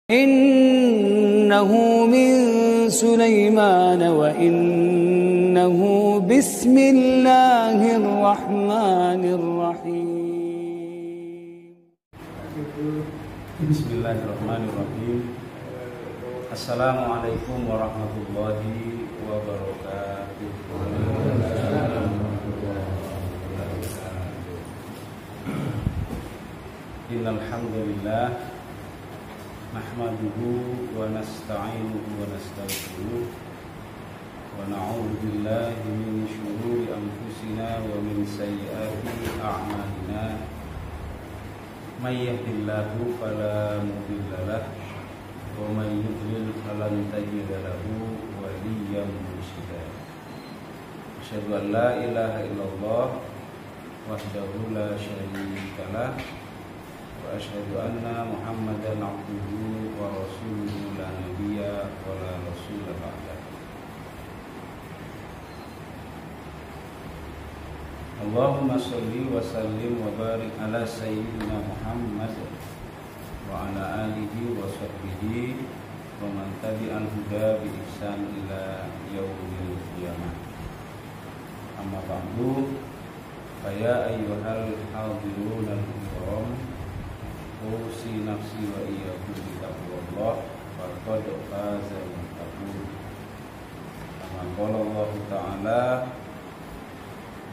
إنه من سليمان وإنه بسم الله الرحمن الرحيم. بسم الله الرحمن الرحيم. Assalamualaikum warahmatullahi wabarakatuh. Innal hamdalillah nahmaduhu wa nasta'inuhu wa nastaghfiruh wa na'udzu billahi min shururi anfusina wa min sayyiati a'malina. May yahdihillahu fala mudilla lahu wa may yudlil falan tajida lahu waliyyan mursyida. Asyhadu an la ilaha illallah wahdahu la syarika lah wa asyhadu anna Muhammadan abduhu wa rasuluhu la nabiyya wa la rasula ba'da. Allahumma shalli wa sallim wa barik ala sayyidina Muhammad wa ala alihi wa sahbihi wa man tabi'al huda bi ihsan ila yaumil qiyamah. Amma ba'du, fa ya ayyuhal hadirun al-kiram, usi nafsi wa iyyakum bi taqwallah faqad faza al-muttaqun. Kama qala Allah Ta'ala,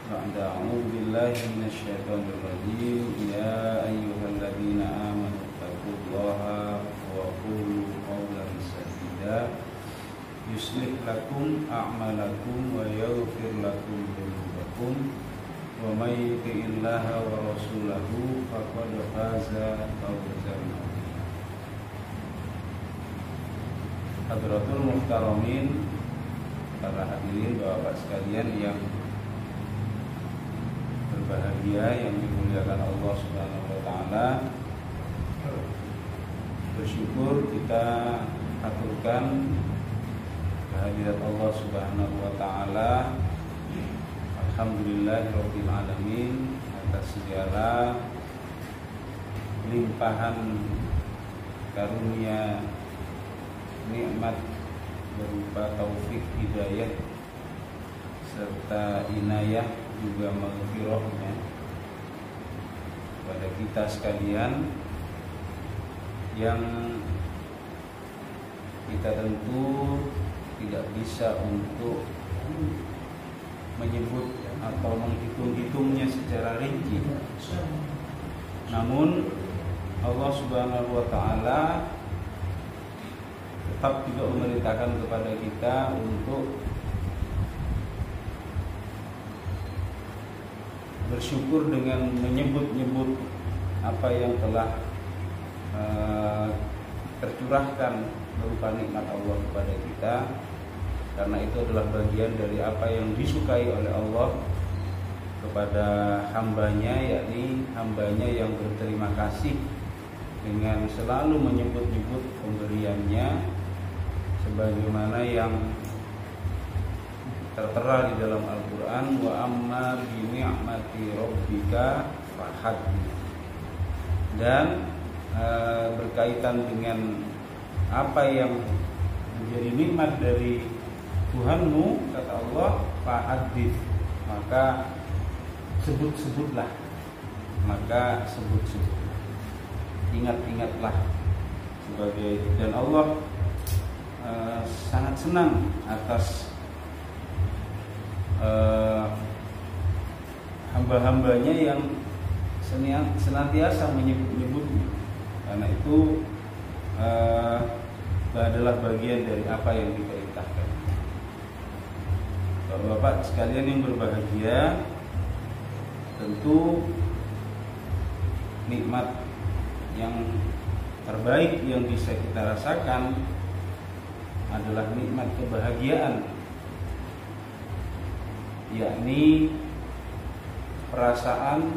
ba'da a'udzu billahi minasyaitonir rajim, ya ayyuhalladzina amanu taqullaha wa qulu qawlan sadida yuslih lakum a'malakum wa yaghfir lakum dhunubakum wa may yuti'illaha wa rasulahu faqad faza fawzan 'azima. Hadratul muhtaramin, para hadirin Bapak sekalian yang berbahagia, yang dimuliakan Allah Subhanahu wa taala. Bersyukur kita aturkan kehadirat Allah Subhanahu wa taala. Alhamdulillahirabbil alamin atas segala limpahan karunia nikmat berupa taufik hidayah serta inayah juga maghfirahnya pada kita sekalian, yang kita tentu tidak bisa untuk menyebut atau menghitung-hitungnya secara rinci. Namun Allah Subhanahu wa taala tetap juga memerintahkan kepada kita untuk bersyukur dengan menyebut-nyebut apa yang telah tercurahkan berupa nikmat Allah kepada kita, karena itu adalah bagian dari apa yang disukai oleh Allah kepada hambanya, yakni hambanya yang berterima kasih dengan selalu menyebut-nyebut pemberiannya sebagaimana yang tertera di dalam Al-Quran, wa amma bi ni'mati rabbika fahaddits. Dan berkaitan dengan apa yang menjadi nikmat dari Tuhanmu, kata Allah, fahaddits, maka sebut-sebutlah, ingat-ingatlah sebagai. Dan Allah sangat senang atas hamba-hambanya yang senantiasa menyebut-nyebutnya, karena itu adalah bagian dari apa yang diperintahkan. Bapak-bapak sekalian yang berbahagia, tentu nikmat yang terbaik yang bisa kita rasakan adalah nikmat kebahagiaan, yakni perasaan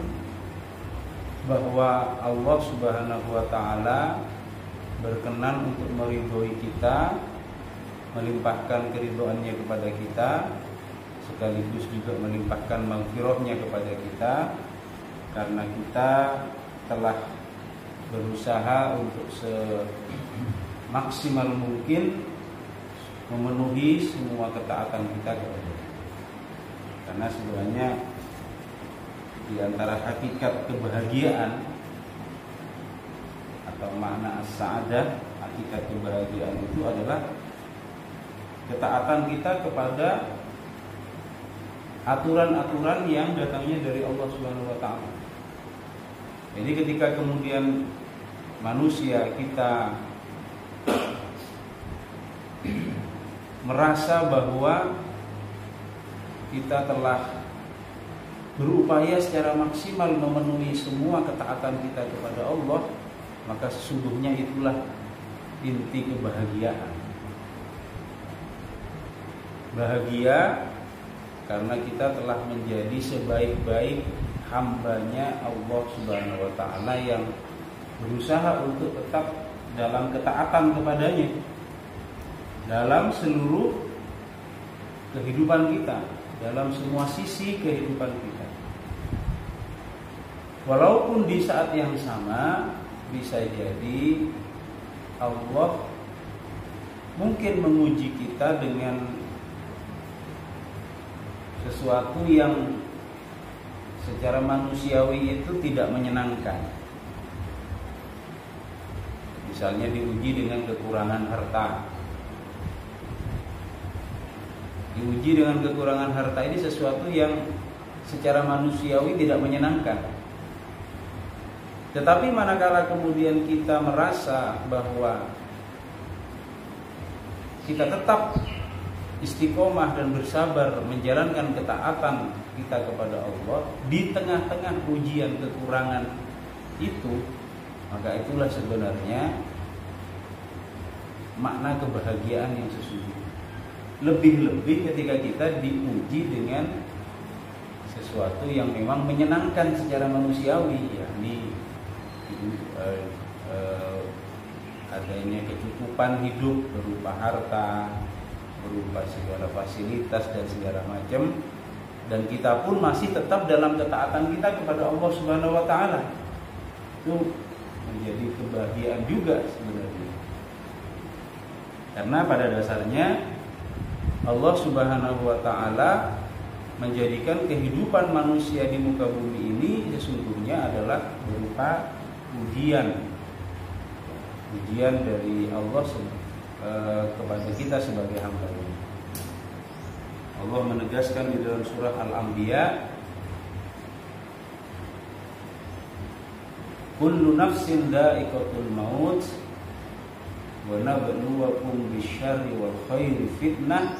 bahwa Allah Subhanahu wa taala berkenan untuk meridhoi kita, melimpahkan keridhoannya kepada kita, sekaligus juga melimpahkan maghfirahnya kepada kita, karena kita telah berusaha untuk maksimal mungkin memenuhi semua ketaatan kita kepada Dia. Karena sebenarnya di antara hakikat kebahagiaan atau makna as-sa'adah, hakikat kebahagiaan itu adalah ketaatan kita kepada aturan-aturan yang datangnya dari Allah Subhanahu wa taala. Jadi ketika kemudian manusia kita merasa bahwa kita telah berupaya secara maksimal memenuhi semua ketaatan kita kepada Allah, maka sesungguhnya itulah inti kebahagiaan. Bahagia karena kita telah menjadi sebaik-baik hambanya Allah Subhanahu wa ta'ala yang berusaha untuk tetap dalam ketaatan kepadanya dalam seluruh kehidupan kita, dalam semua sisi kehidupan kita. Walaupun di saat yang sama bisa jadi Allah mungkin menguji kita dengan sesuatu yang secara manusiawi itu tidak menyenangkan. Misalnya diuji dengan kekurangan harta. Diuji dengan kekurangan harta ini sesuatu yang secara manusiawi tidak menyenangkan. Tetapi manakala kemudian kita merasa bahwa kita tetap istiqomah dan bersabar menjalankan ketaatan kita kepada Allah di tengah-tengah ujian kekurangan itu, maka itulah sebenarnya makna kebahagiaan yang sesungguhnya. Lebih-lebih ketika kita diuji dengan sesuatu yang memang menyenangkan secara manusiawi, yakni adanya kecukupan hidup berupa harta, berupa segala fasilitas dan segala macam, dan kita pun masih tetap dalam ketaatan kita kepada Allah Subhanahu wa taala. Itu menjadi kebahagiaan juga sebenarnya. Karena pada dasarnya Allah Subhanahu wa taala menjadikan kehidupan manusia di muka bumi ini sesungguhnya adalah berupa ujian dari Allah kepada kita sebagai hamba-Nya. Allah menegaskan di dalam surah Al-Anbiya, kullu nafsin dha'iqatul maut wa nabluwakum bisyarri wal khairi fitnah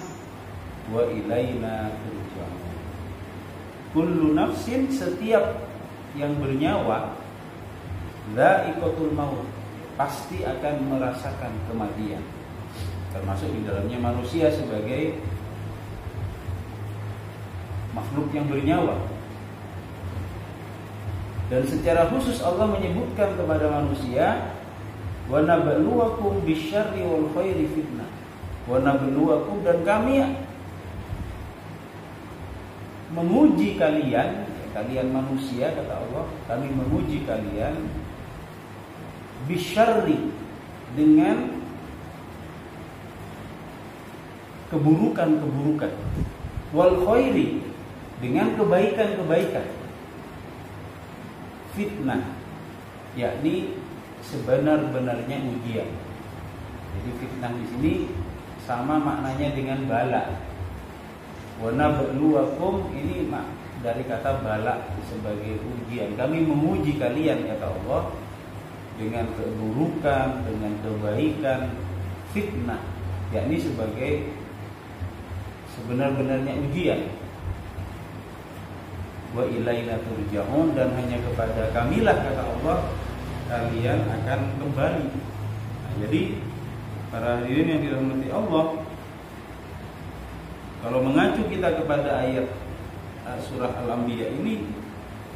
wa ilaina turja'un. Kullu nafsin, setiap yang bernyawa, dha'iqatul maut, pasti akan merasakan kematian, termasuk di dalamnya manusia sebagai makhluk yang bernyawa. Dan secara khusus Allah menyebutkan kepada manusia, wa nabluwakum bisyarri wal khairi fitnah. Wa nabluwakum, dan kami menguji kalian, kalian manusia kata Allah, kami menguji kalian bisyarri, dengan keburukan-keburukan, wal khairi, dengan kebaikan-kebaikan, fitnah, yakni sebenar-benarnya ujian. Jadi fitnah di sini sama maknanya dengan bala. Wa nabluwakum, ini dari kata bala sebagai ujian. Kami menguji kalian kata Allah dengan keburukan, dengan kebaikan, fitnah, yakni sebagai sebenar-benarnya ujian. Wa ilaina turja'un, dan hanya kepada kamilah kata Allah kalian akan kembali. Nah, jadi para hadirin yang dirahmati Allah, kalau mengacu kita kepada ayat surah Al-Anbiya ini,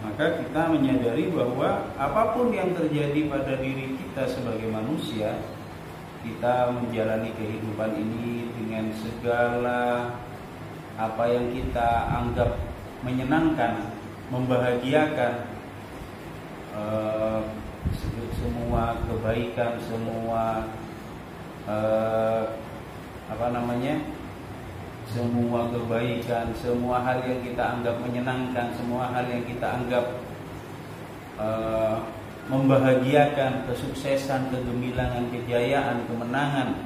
maka kita menyadari bahwa apapun yang terjadi pada diri kita sebagai manusia, kita menjalani kehidupan ini dengan segala apa yang kita anggap menyenangkan, membahagiakan, semua kebaikan, semua semua kebaikan, semua hal yang kita anggap menyenangkan, semua hal yang kita anggap membahagiakan, kesuksesan, kegemilangan, kejayaan, kemenangan,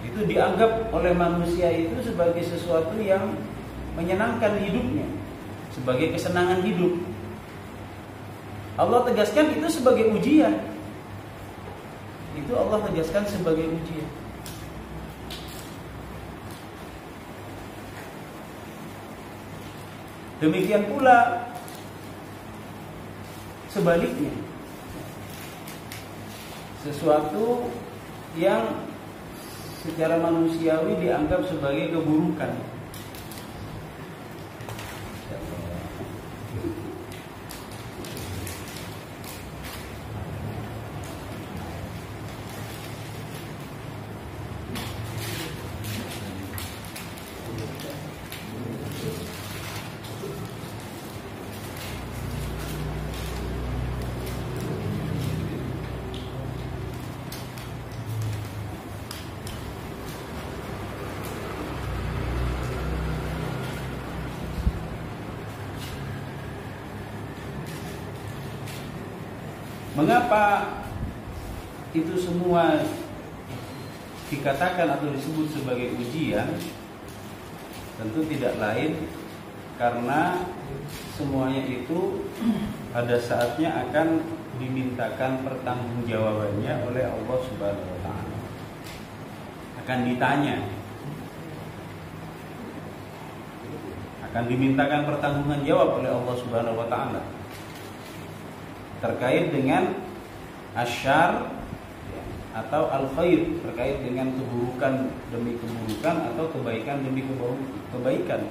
itu dianggap oleh manusia itu sebagai sesuatu yang menyenangkan hidupnya, sebagai kesenangan hidup. Allah tegaskan itu sebagai ujian. Itu Allah tegaskan sebagai ujian. Demikian pula sebaliknya, sesuatu yang secara manusiawi dianggap sebagai keburukan, mengapa itu semua dikatakan atau disebut sebagai ujian? Tentu tidak lain karena semuanya itu pada saatnya akan dimintakan pertanggungjawabannya oleh Allah Subhanahu wa taala. Akan ditanya, akan dimintakan pertanggungan jawab oleh Allah Subhanahu wa taala terkait dengan asyar atau al-khair, terkait dengan keburukan demi keburukan atau kebaikan demi kebaikan.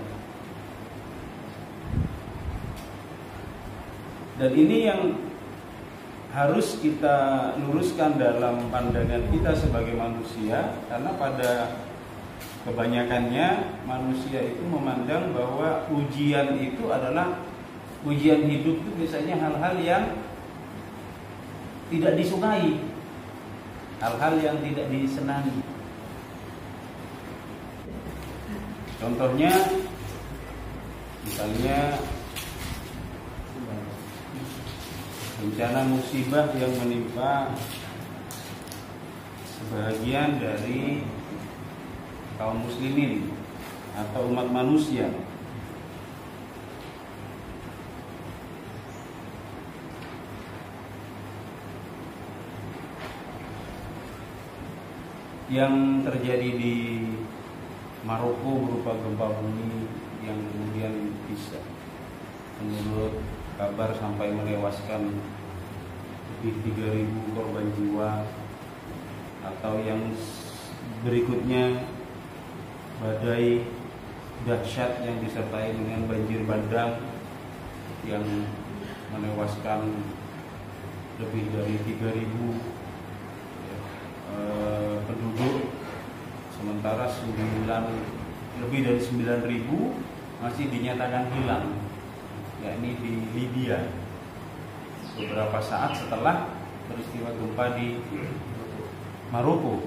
Dan ini yang harus kita luruskan dalam pandangan kita sebagai manusia, karena pada kebanyakannya manusia itu memandang bahwa ujian itu adalah ujian hidup itu biasanya hal-hal yang tidak disukai, hal-hal yang tidak disenangi. Contohnya, misalnya bencana musibah yang menimpa sebahagian dari kaum muslimin atau umat manusia. Yang terjadi di Maroko berupa gempa bumi yang kemudian bisa menurut kabar sampai menewaskan lebih 3.000 korban jiwa, atau yang berikutnya badai dahsyat yang disertai dengan banjir bandang yang menewaskan lebih dari 3.000 penduduk, sementara lebih dari 9.000 masih dinyatakan hilang, yakni di Libya beberapa saat setelah peristiwa gempa di Maroko.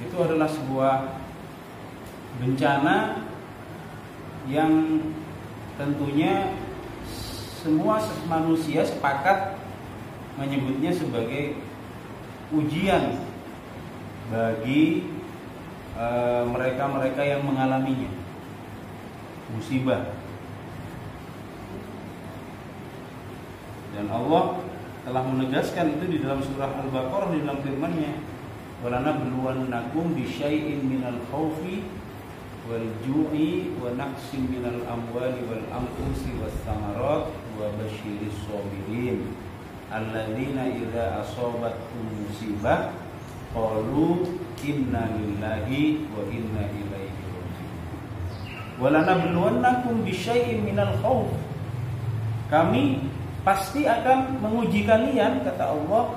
Itu adalah sebuah bencana yang tentunya semua manusia sepakat menyebutnya sebagai ujian bagi mereka-mereka yang mengalaminya, musibah. Dan Allah telah menegaskan itu di dalam surah Al-Baqarah, di dalam firman-Nya, "Walanabluwannakum bisyai'in minal khaufi wal ju'i wa naqsin minal amwali wal anfusi was samarat wa basyiris shabirin alladzina idza asabathum musibah qalu inna lillahi wa inna ilaihi raji'un." "Walanabluwannakum bisyai'in minal khauf." Kami pasti akan menguji kalian, kata Allah,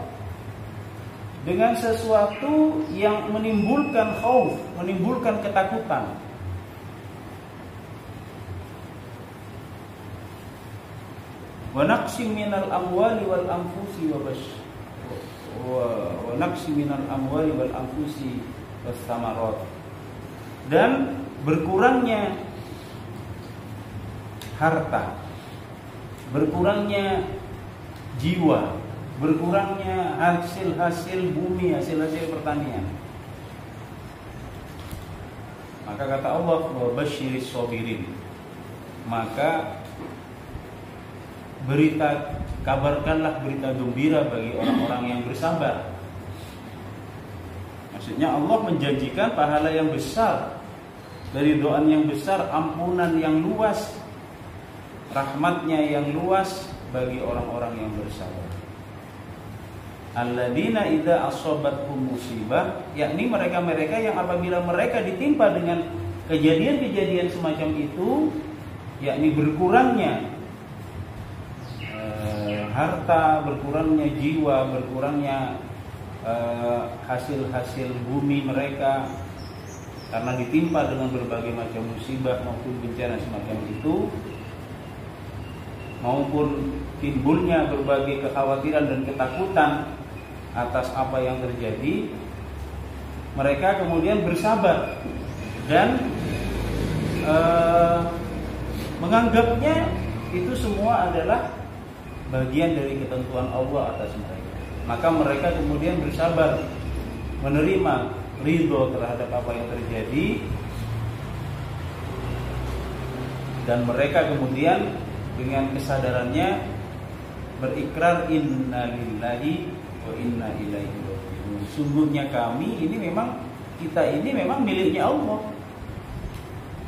dengan sesuatu yang menimbulkan khauf, menimbulkan ketakutan. Wa naqsim minal amwali wal anfusi wa wa naqsi minal amwali wal anfusi was thamarat. Dan berkurangnya harta, berkurangnya jiwa, berkurangnya hasil-hasil bumi, hasil-hasil pertanian. Maka kata Allah, wa basyiris sabirin. Maka kabarkanlah berita gembira bagi orang-orang yang bersabar. Maksudnya Allah menjanjikan pahala yang besar, ridhaan yang besar, ampunan yang luas, rahmatnya yang luas bagi orang-orang yang bersabar. Alladzina idza asabatkum musibah, yakni mereka-mereka yang apabila mereka ditimpa dengan kejadian-kejadian semacam itu, yakni berkurangnya harta, berkurangnya jiwa, berkurangnya hasil-hasil bumi mereka karena ditimpa dengan berbagai macam musibah maupun bencana semacam itu, maupun timbulnya berbagai kekhawatiran dan ketakutan atas apa yang terjadi, mereka kemudian bersabar dan menganggapnya itu semua adalah bagian dari ketentuan Allah atas mereka. Maka mereka kemudian bersabar, menerima ridho terhadap apa yang terjadi, dan mereka kemudian dengan kesadarannya berikrar inna lillahi wa inna ilaihi raji'un. Sungguhnya kami ini memang, kita ini memang miliknya Allah.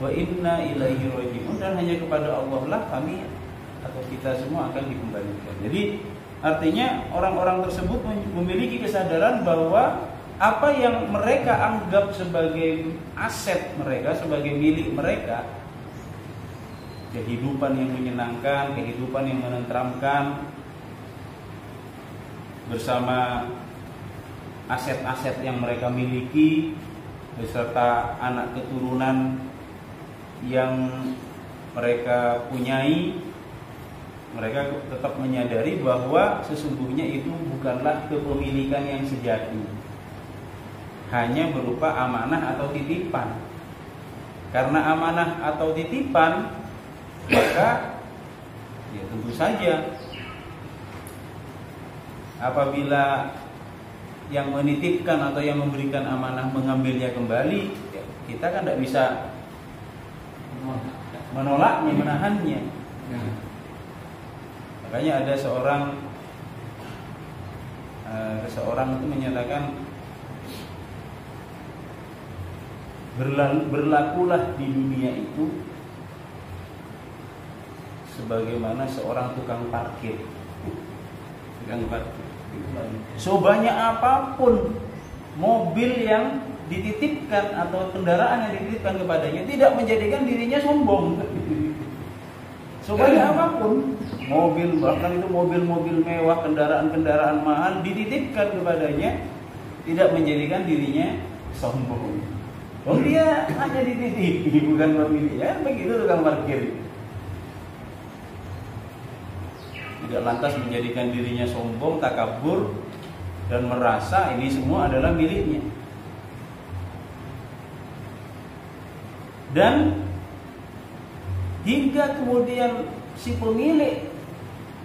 Wa inna ilaihi raji'un, dan hanya kepada Allah lah kami atau kita semua akan dikembalikan. Jadi artinya orang-orang tersebut memiliki kesadaran bahwa apa yang mereka anggap sebagai aset mereka, sebagai milik mereka, kehidupan yang menyenangkan, kehidupan yang menenteramkan, bersama aset-aset yang mereka miliki, beserta anak keturunan yang mereka punyai, mereka tetap menyadari bahwa sesungguhnya itu bukanlah kepemilikan yang sejati, hanya berupa amanah atau titipan. Karena amanah atau titipan, maka ya tentu saja apabila yang menitipkan atau yang memberikan amanah mengambilnya kembali, ya, kita kan tidak bisa menolaknya, menahannya. Makanya ada seseorang itu menyatakan, berlakulah di dunia itu sebagaimana seorang tukang parkir. Sebanyak apapun mobil yang dititipkan atau kendaraan yang dititipkan kepadanya, tidak menjadikan dirinya sombong. Sebanyak apapun mobil, bahkan itu mobil-mobil mewah, kendaraan-kendaraan mahal dititipkan kepadanya, tidak menjadikan dirinya sombong. Oh, dia hanya dititipi, bukan pemiliknya. Begitu tukang parkir. Tidak lantas menjadikan dirinya sombong, takabur, dan merasa ini semua adalah miliknya. Dan hingga kemudian si pemilik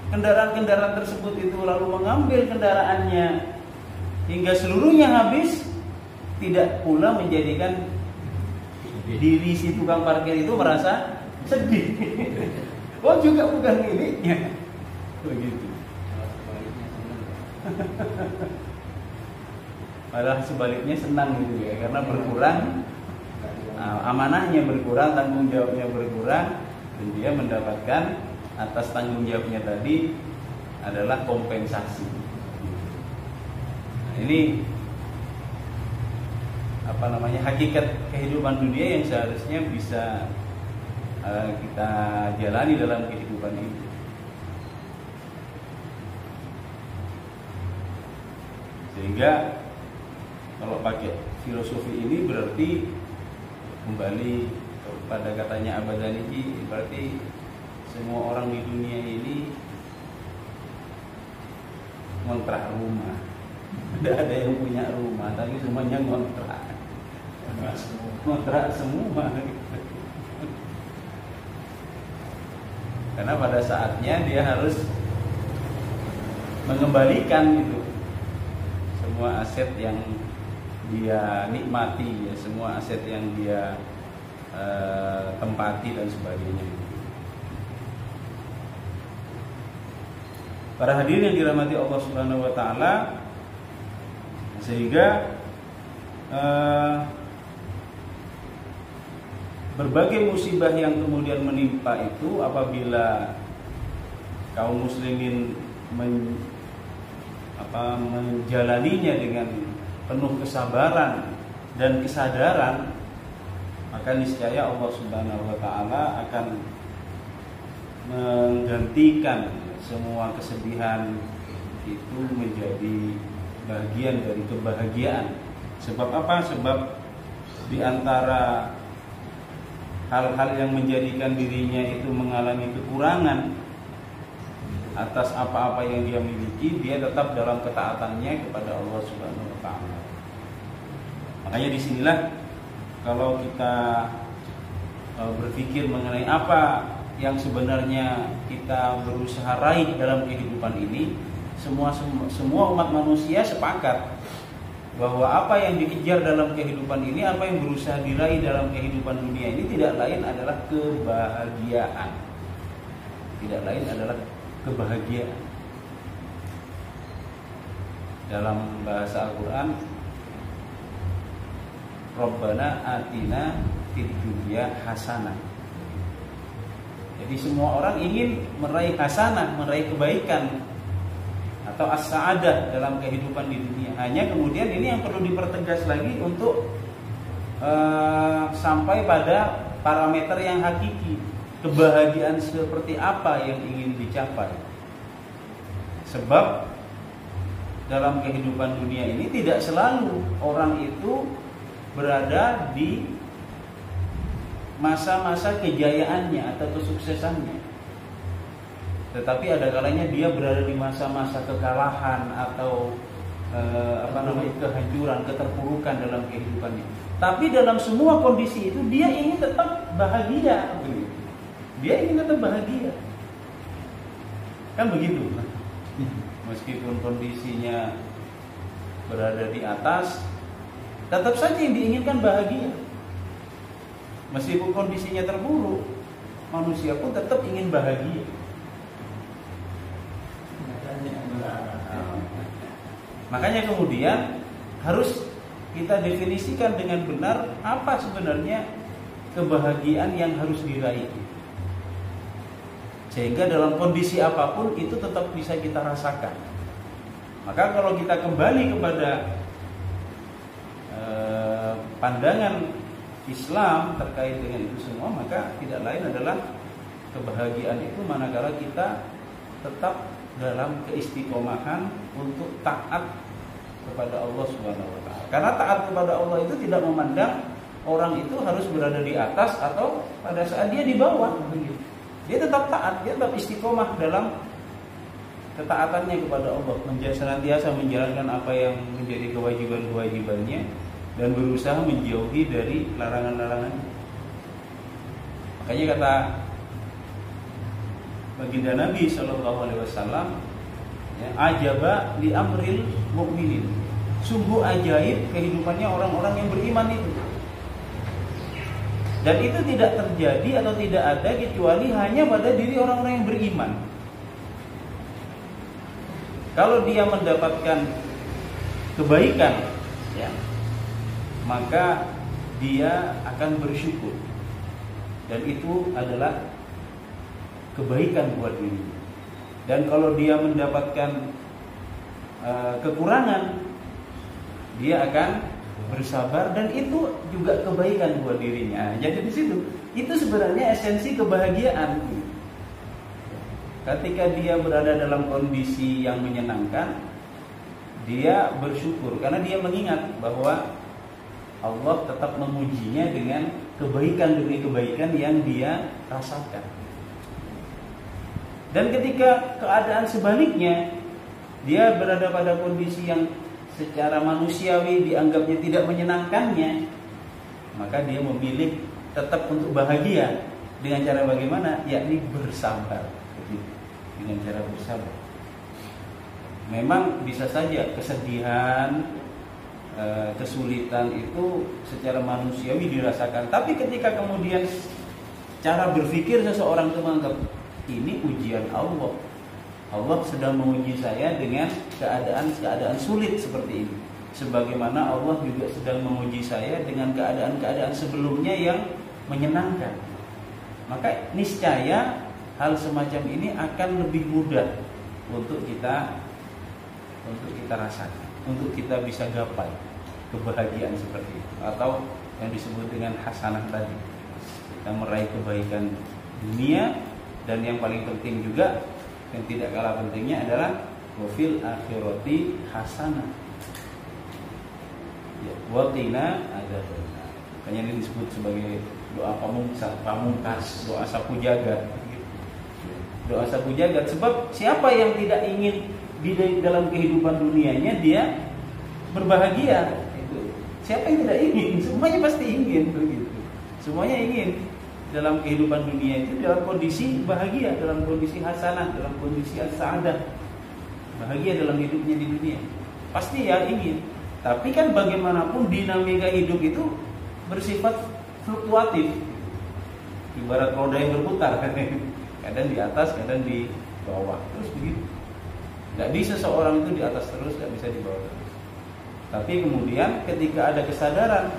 kendaraan-kendaraan tersebut itu lalu mengambil kendaraannya hingga seluruhnya habis, tidak pula menjadikan diri si tukang parkir itu merasa sedih. Oh, juga bukan miliknya. Begitu. Malah sebaliknya senang gitu ya, karena berkurang amanahnya, berkurang tanggung jawabnya, berkurang, dan dia mendapatkan atas tanggung jawabnya tadi adalah kompensasi. Nah, ini hakikat kehidupan dunia yang seharusnya bisa kita jalani dalam kehidupan ini. Sehingga kalau pakai filosofi ini berarti kembali pada katanya Abadani, berarti semua orang di dunia ini ngontrak rumah. Tidak ada yang punya rumah, tapi semuanya ngontrak. Ngontrak semua. Karena pada saatnya dia harus mengembalikan gitu semua aset yang dia nikmati, ya, semua aset yang dia tempati dan sebagainya. Para hadirin yang dirahmati Allah Subhanahu wa taala, sehingga berbagai musibah yang kemudian menimpa itu apabila kaum muslimin menjalaninya dengan penuh kesabaran dan kesadaran, maka niscaya Allah Subhanahu wa taala akan menggantikan semua kesedihan itu menjadi bagian dari kebahagiaan. Sebab apa? Sebab di antara hal-hal yang menjadikan dirinya itu mengalami kekurangan atas apa-apa yang dia miliki, dia tetap dalam ketaatannya kepada Allah Subhanahu wa taala. Makanya disinilah kalau kita berpikir mengenai apa yang sebenarnya kita berusaha raih dalam kehidupan ini, semua umat manusia sepakat bahwa apa yang dikejar dalam kehidupan ini, apa yang berusaha diraih dalam kehidupan dunia ini tidak lain adalah kebahagiaan. Tidak lain adalah kebahagiaan. Dalam bahasa Al-Quran, Rabbana atina fid dunya hasanah. Jadi semua orang ingin meraih hasanah, meraih kebaikan atau as-sa'adah dalam kehidupan di dunia. Hanya kemudian ini yang perlu dipertegas lagi untuk sampai pada parameter yang hakiki. Kebahagiaan seperti apa yang ingin dicapai? Sebab dalam kehidupan dunia ini tidak selalu orang itu berada di masa-masa kejayaannya atau kesuksesannya. Tetapi ada kalanya dia berada di masa-masa kekalahan atau kehancuran, keterpurukan dalam kehidupannya. Tapi dalam semua kondisi itu dia ingin tetap bahagia. Dia ingin tetap bahagia. Kan begitu. Meskipun kondisinya berada di atas, tetap saja yang diinginkan bahagia. Meskipun kondisinya terburuk, manusia pun tetap ingin bahagia. Makanya kemudian harus kita definisikan dengan benar apa sebenarnya kebahagiaan yang harus diraih. Sehingga dalam kondisi apapun itu tetap bisa kita rasakan. Maka kalau kita kembali kepada pandangan Islam terkait dengan itu semua, maka tidak lain adalah kebahagiaan itu manakala kita tetap dalam keistiqomahan untuk taat kepada Allah Subhanahu wa taala. Karena taat kepada Allah itu tidak memandang orang itu harus berada di atas atau pada saat dia di bawah. Dia tetap taat, dia tetap istiqomah dalam ketaatannya kepada Allah, senantiasa menjalankan apa yang menjadi kewajiban-kewajibannya dan berusaha menjauhi dari larangan-larangannya. Makanya kata baginda Nabi Shallallahu Alaihi Wasallam, ya, ajaba li amril mukminin, sungguh ajaib kehidupannya orang-orang yang beriman itu. Dan itu tidak terjadi atau tidak ada kecuali hanya pada diri orang-orang yang beriman. Kalau dia mendapatkan kebaikan, ya, maka dia akan bersyukur. Dan itu adalah kebaikan buat dirinya. Dan kalau dia mendapatkan kekurangan, dia akan bersabar dan itu juga kebaikan buat dirinya. Jadi di situ itu sebenarnya esensi kebahagiaan. Ketika dia berada dalam kondisi yang menyenangkan, dia bersyukur karena dia mengingat bahwa Allah tetap memujinya dengan kebaikan demi kebaikan yang dia rasakan. Dan ketika keadaan sebaliknya, dia berada pada kondisi yang secara manusiawi dianggapnya tidak menyenangkannya, maka dia memilih tetap untuk bahagia dengan cara bagaimana? Yakni bersabar. Dengan cara bersabar. Memang bisa saja kesedihan, kesulitan itu secara manusiawi dirasakan, tapi ketika kemudian cara berpikir seseorang itu menganggap ini ujian Allah, Allah sedang menguji saya dengan keadaan sulit seperti ini, sebagaimana Allah juga sedang menguji saya dengan keadaan sebelumnya yang menyenangkan, maka niscaya hal semacam ini akan lebih mudah untuk kita rasakan, untuk kita bisa gapai kebahagiaan seperti itu, atau yang disebut dengan hasanah tadi, kita meraih kebaikan dunia, dan yang paling penting juga yang tidak kalah pentingnya adalah wafil akhirati hasanah, ya, waqina adzabannar. Makanya ini disebut sebagai doa pamungkas, doa sapu jagat. Doa sapu jagat, sebab siapa yang tidak ingin di dalam kehidupan dunianya dia berbahagia? Siapa yang tidak ingin? Semuanya pasti ingin begitu. Semuanya ingin dalam kehidupan dunia itu dalam kondisi bahagia, dalam kondisi hasanah, dalam kondisi as-sa'adah, bahagia dalam hidupnya di dunia. Pasti ya ingin. Tapi kan bagaimanapun dinamika hidup itu bersifat fluktuatif. Ibarat roda yang berputar, kadang di atas, kadang di bawah, terus begitu. Gak bisa seorang itu di atas terus, gak bisa di bawah terus. Tapi kemudian ketika ada kesadaran,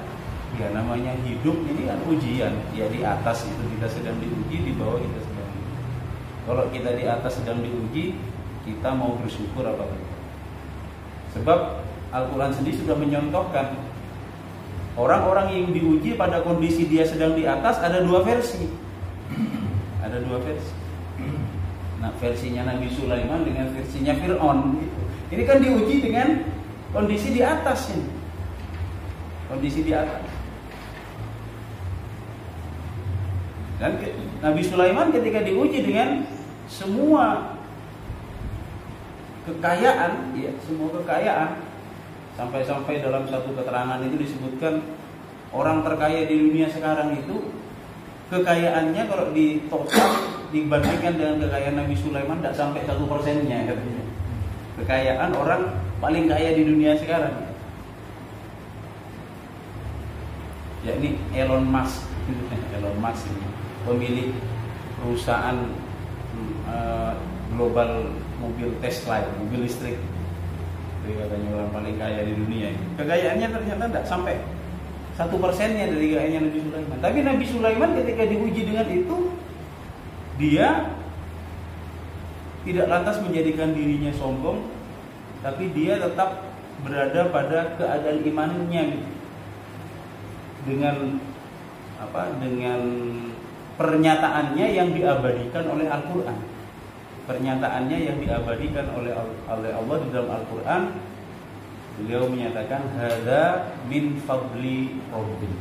ya namanya hidup ini kan ujian. Ya di atas itu kita sedang diuji, di bawah kita sedang diuji. Kalau kita di atas sedang diuji, kita mau bersyukur apa enggak? Sebab Al-Quran sendiri sudah menyontohkan orang-orang yang diuji pada kondisi dia sedang di atas ada dua versi. Ada dua versi. Nah, versinya Nabi Sulaiman dengan versinya Fir'aun gitu. Ini kan diuji dengan kondisi di atas ini. Kondisi di atas. Dan Nabi Sulaiman ketika diuji dengan semua kekayaan, ya, semua kekayaan, sampai-sampai dalam satu keterangan itu disebutkan orang terkaya di dunia sekarang itu kekayaannya kalau di total dibandingkan dengan kekayaan Nabi Sulaiman tidak sampai 1%-nya katanya. Kekayaan orang paling kaya di dunia sekarang, yakni Elon Musk. Elon Musk ini pemilik perusahaan global mobil Tesla, mobil listrik. Jadi katanya orang paling kaya di dunia. Kekayaannya ternyata tidak sampai 1%-nya dari kekayaannya Nabi Sulaiman. Tapi Nabi Sulaiman ketika diuji dengan itu, dia tidak lantas menjadikan dirinya sombong, tapi dia tetap berada pada keadaan imannya dengan dengan pernyataannya yang diabadikan oleh Al-Quran. Pernyataannya yang diabadikan oleh Allah di dalam Al-Quran. Beliau menyatakan hadza min fadli rabbi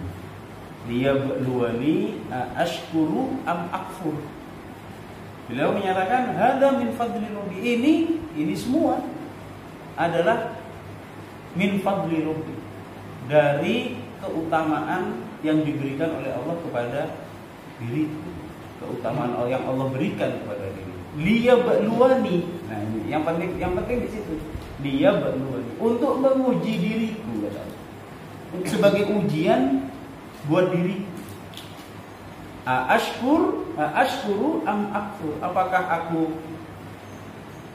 liyabluwani ashkuru am akfur. Beliau menyatakan hadza min fadli rabbi, ini semua adalah min fadli rabbi, dari keutamaan yang diberikan oleh Allah kepada diri, keutamaan yang Allah berikan kepada diri. Liyabluwani. Nah, ini yang penting di situ. Liyabluwani, untuk menguji diriku, sebagai ujian buat diri. Ashkuru am akfur, apakah aku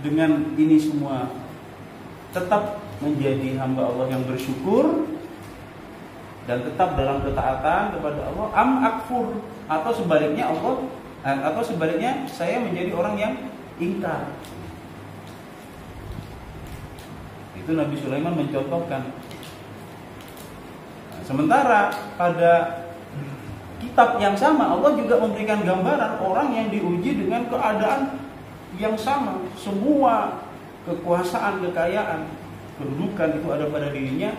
dengan ini semua tetap menjadi hamba Allah yang bersyukur dan tetap dalam ketaatan kepada Allah, am akfur, atau sebaliknya saya menjadi orang yang ingkar. Itu Nabi Sulaiman mencontohkan. Sementara pada kitab yang sama Allah juga memberikan gambaran orang yang diuji dengan keadaan yang sama, semua kekuasaan, kekayaan, kedudukan itu ada pada dirinya,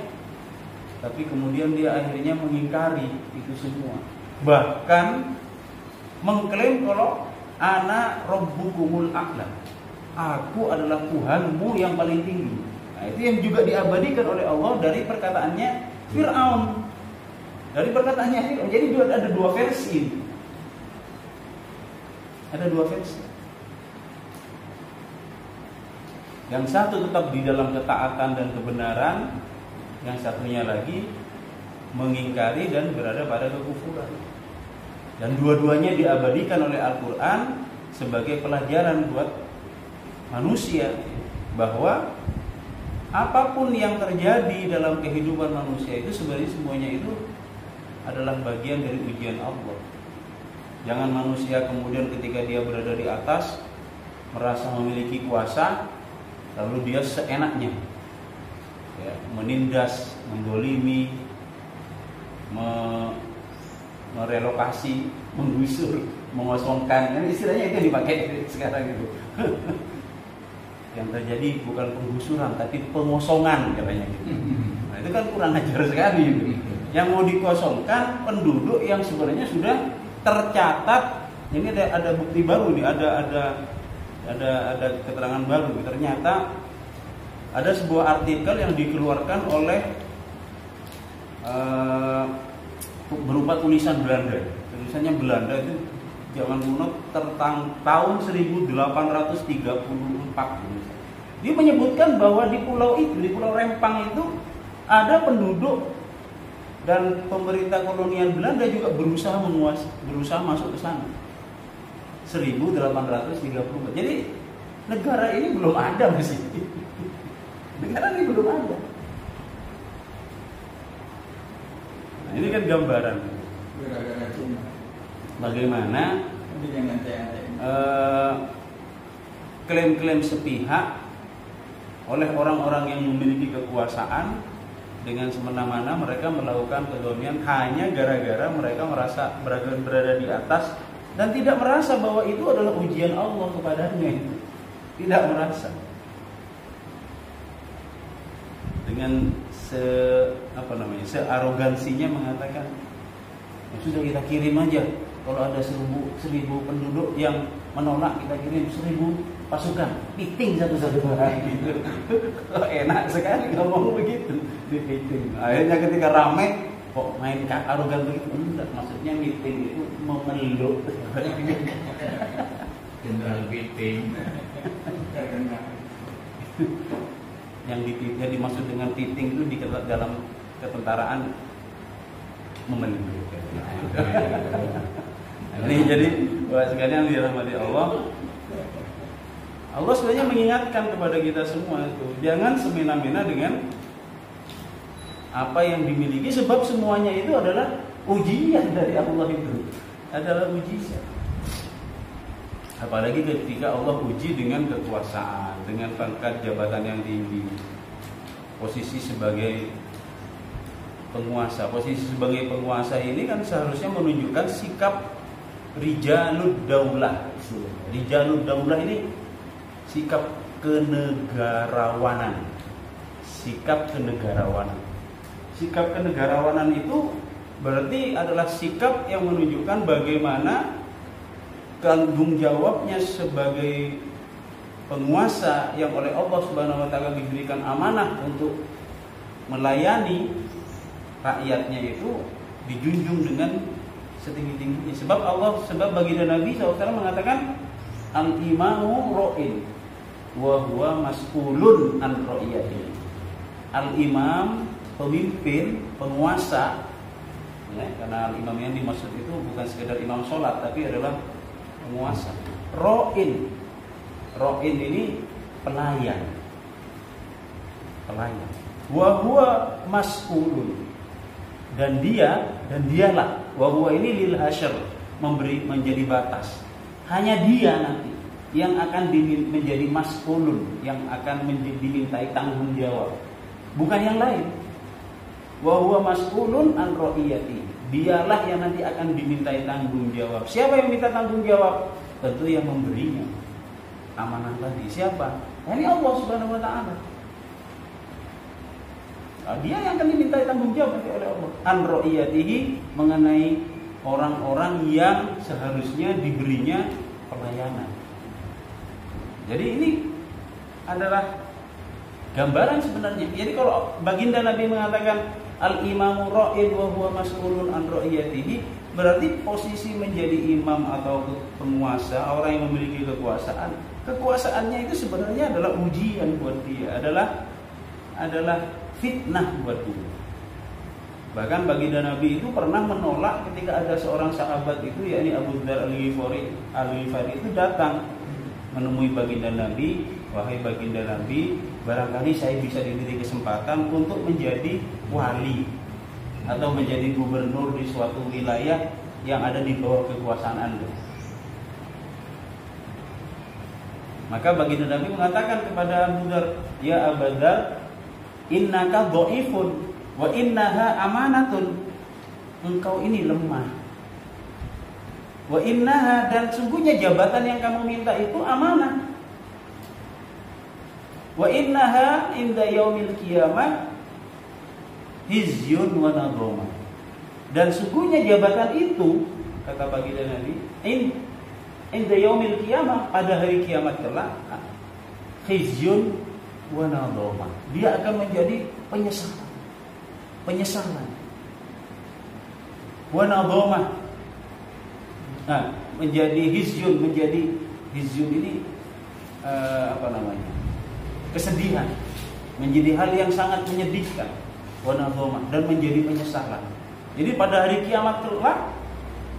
tapi kemudian dia akhirnya mengingkari itu semua. Bahkan mengklaim kalau ana rabbukumul a'la, aku adalah Tuhanmu yang paling tinggi. Nah, itu yang juga diabadikan oleh Allah dari perkataannya Fir'aun. Dari perkataannya Fir'aun. Jadi ada dua versi. Ada dua versi. Yang satu tetap di dalam ketaatan dan kebenaran, yang satunya lagi mengingkari dan berada pada kekufuran. Dan dua-duanya diabadikan oleh Al-Quran sebagai pelajaran buat manusia, bahwa apapun yang terjadi dalam kehidupan manusia itu sebenarnya semuanya itu adalah bagian dari ujian Allah. Jangan manusia kemudian ketika dia berada di atas merasa memiliki kuasa, lalu dia seenaknya ya, menindas, mendolimi, merelokasi, menggusur, mengosongkan. Ini istilahnya itu dipakai sekarang gitu. Yang terjadi bukan penggusuran tapi pengosongan katanya gitu. Nah, itu kan kurang ajar sekali gitu. Yang mau dikosongkan penduduk yang sebenarnya sudah tercatat. Ini ada bukti baru nih, ada keterangan baru. Ternyata ada sebuah artikel yang dikeluarkan oleh berupa tulisan Belanda. Tulisannya Belanda itu zaman kuno tentang tahun 1834. Dia menyebutkan bahwa di pulau itu, di Pulau Rempang itu ada penduduk dan pemerintah kolonial Belanda juga berusaha masuk ke sana. 1834. Jadi negara ini belum ada masih. Negara ini belum ada. Nah, ini kan gambaran bagaimana klaim-klaim sepihak oleh orang-orang yang memiliki kekuasaan dengan semena-mena mereka melakukan kezaliman hanya gara-gara mereka merasa berada di atas dan tidak merasa bahwa itu adalah ujian Allah kepadanya. Tidak merasa. Dengan searogansinya mengatakan, ya sudah kita kirim aja. Kalau ada 1000 penduduk yang menolak, kita kirim 1000 pasukan, piting satu-satu orang gitu. Enak sekali ngomong begitu, dipiting. Akhirnya ketika ramai, kok main arogan begitu? Enggak, maksudnya meeting itu memeluk. Jenderal piting. Yang dimaksud dengan piting itu di dalam ketentaraan memeluk. Ini jadi buat sekalian dirahmati Allah. Allah sebenarnya mengingatkan kepada kita semua itu, jangan semena-mena dengan apa yang dimiliki, sebab semuanya itu adalah ujian dari Allah, itu adalah ujian. Apalagi ketika Allah uji dengan kekuasaan, dengan pangkat jabatan yang tinggi, posisi sebagai penguasa. Posisi sebagai penguasa ini kan seharusnya menunjukkan sikap rijalud daulah. Rijalud daulah ini sikap kenegarawanan. Sikap kenegarawanan. Sikap kenegarawanan itu berarti adalah sikap yang menunjukkan bagaimana tanggung jawabnya sebagai penguasa yang oleh Allah Subhanahu wa taala diberikan amanah untuk melayani rakyatnya itu dijunjung dengan setinggi-tingginya. Sebab baginda Nabi SAW mengatakan al-imamu ra'in wa huwa mas'ulun an ra'iyatihi. Al-imam, pemimpin, penguasa, ya, karena al-imam yang dimaksud itu bukan sekedar imam sholat, tapi adalah penguasa. Ra'in ini pelayan. Wa huwa mas'ulun, dan dialah, wa huwa ini lil hasyr, menjadi batas. Hanya dia nanti yang akan menjadi mas'ulun, yang akan dimintai tanggung jawab, bukan yang lain. Wa huwa mas'ulun an ra'iyati, dialah yang nanti akan dimintai tanggung jawab. Siapa yang minta tanggung jawab? Tentu yang memberinya amanah tadi. Siapa? Ini Allah Subhanahu wa taala. Dia yang akan dimintai tanggung jawab oleh Allah. An ra'iyatihi, mengenai orang-orang yang seharusnya diberinya pelayanan. Jadi ini adalah gambaran sebenarnya. Jadi kalau baginda Nabi mengatakan al-imamu ra'in wa huwa mas'ulun an ra'iyatihi, berarti posisi menjadi imam atau penguasa, orang yang memiliki kekuasaannya itu sebenarnya adalah ujian buat dia, adalah fitnah buat dia. Bahkan baginda Nabi itu pernah menolak ketika ada seorang sahabat itu, yakni Abu Dzar Al-Ghifari itu datang menemui baginda Nabi, wahai baginda Nabi, barangkali saya bisa diberi kesempatan untuk menjadi wali atau menjadi gubernur di suatu wilayah yang ada di bawah kekuasaan Anda. Maka baginda Nabi mengatakan kepada Abu Dzar, ya Abu Dzar, innaka dhaifun wa innaha amanatun. Engkau ini lemah. Wa innaha, dan sungguhnya jabatan yang kamu minta itu amanah. Wa innaha inda yaumil qiyamah hizyun wa nadhama. Dan sungguhnya jabatan itu, kata baginda Nabi, inda yaumil qiyamah, pada hari kiamat kelak, khizyun wa nadhama. Dia akan menjadi penyesalan. Wa nadhama. Nah, menjadi hizyun ini kesedihan, menjadi hal yang sangat menyedihkan. Wa nadhama, dan menjadi penyesalan. Jadi pada hari kiamat kelak,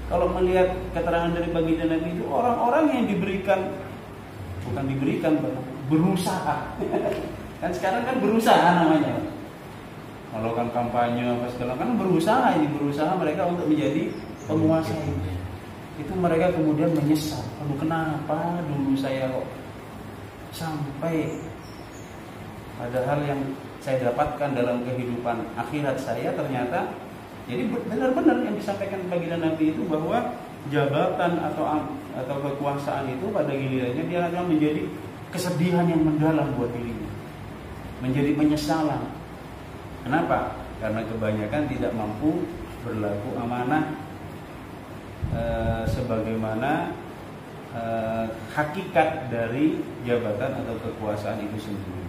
kalau melihat keterangan dari baginda Nabi itu, orang-orang yang berusaha. Kan sekarang kan berusaha namanya. Kalau kan kampanye apa segala kan berusaha mereka untuk menjadi penguasa ini. Itu mereka kemudian menyesal. Aduh, kenapa dulu saya kok sampai padahal yang saya dapatkan dalam kehidupan akhirat saya ternyata. Jadi benar-benar yang disampaikan baginda Nabi itu bahwa jabatan atau kekuasaan itu pada gilirannya dia akan menjadi kesedihan yang mendalam buat dirinya, menjadi penyesalan. Kenapa? Karena kebanyakan tidak mampu berlaku amanah sebagaimana hakikat dari jabatan atau kekuasaan itu sendiri.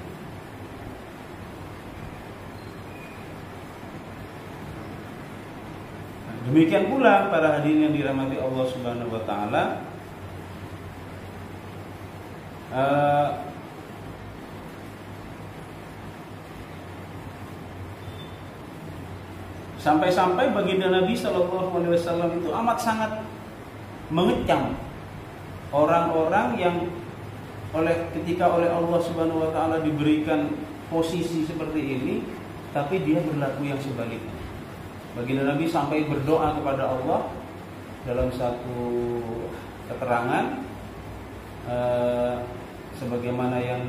Demikian pula para hadirin yang dirahmati Allah Subhanahu wa taala, sampai-sampai baginda Nabi Shallallahu Alaihi Wasallam itu amat sangat mengecam orang-orang yang ketika oleh Allah Subhanahu Wa Taala diberikan posisi seperti ini, tapi dia berlaku yang sebaliknya. Baginda Nabi sampai berdoa kepada Allah dalam satu keterangan, sebagaimana yang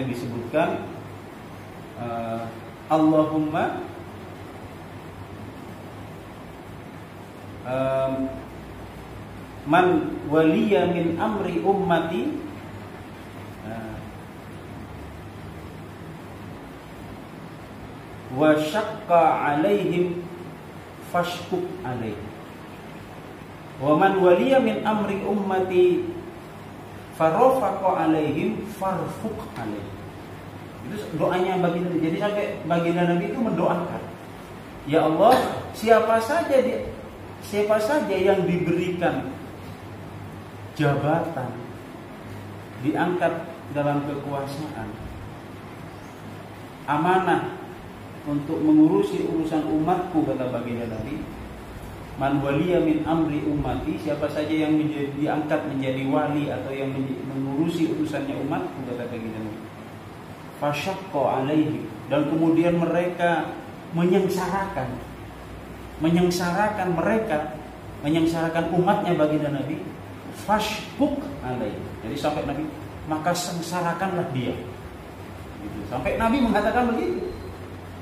disebutkan, Allahumma man waliya min amri ummati wa syaqqa alaihim fashkuk alaihim wa man waliya min amri ummati farafaqa alaihim farfuq alaihim. Itu doanya baginda Nabi. Jadi sampai baginda Nabi itu mendoakan, ya Allah, siapa saja yang diberikan jabatan, diangkat dalam kekuasaan, amanah untuk mengurusi urusan umatku, kata baginda Nabi, man waliya min amri ummati, siapa saja yang diangkat menjadi wali atau yang mengurusi urusannya umatku, kata baginda Nabi, fasyaqqa alaihi, dan kemudian mereka menyengsarakan umatnya baginda Nabi, fashkuk alaihi. Jadi sampai Nabi, maka sengsarakanlah dia. Gitu. Sampai Nabi mengatakan begitu.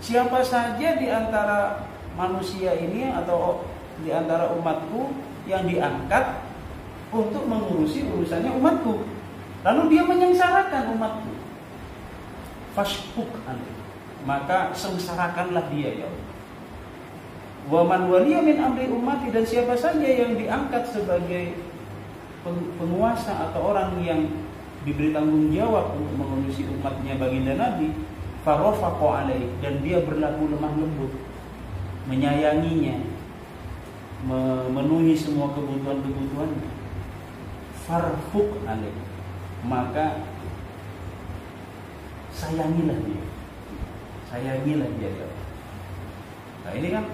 Siapa saja di antara manusia ini atau di antara umatku yang diangkat untuk mengurusi urusannya umatku, lalu dia menyengsarakan umatku, fashkuk alaihi, maka sengsarakanlah dia, ya Allah. Wa man waliya min amri ummati, dan siapa saja yang diangkat sebagai penguasa atau orang yang diberi tanggung jawab untuk mengurusi umatnya baginda Nabi, farafaqo alaih, dan dia berlaku lemah lembut, menyayanginya, memenuhi semua kebutuhan-kebutuhannya. Farfuq alaih, maka sayangilah dia. Nah ini kan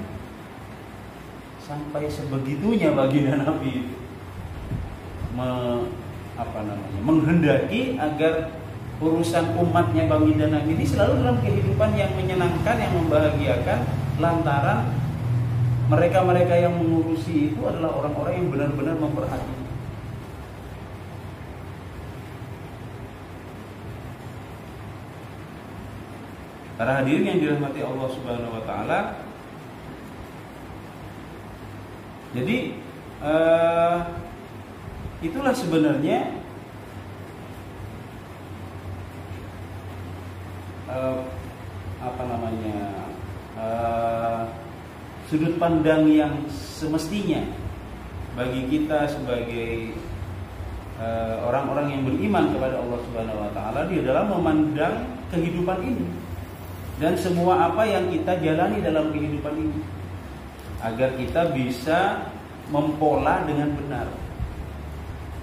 sampai sebegitunya baginda Nabi itu menghendaki agar urusan umatnya baginda Nabi ini selalu dalam kehidupan yang menyenangkan, yang membahagiakan, lantaran mereka-mereka yang mengurusi itu adalah orang-orang yang benar-benar memperhatikan. Para hadirin yang dirahmati Allah Subhanahu wa taala. Jadi itulah sebenarnya sudut pandang yang semestinya bagi kita sebagai orang-orang yang beriman kepada Allah Subhanahu wa taala di dalam memandang kehidupan ini dan semua apa yang kita jalani dalam kehidupan ini, agar kita bisa mempola dengan benar.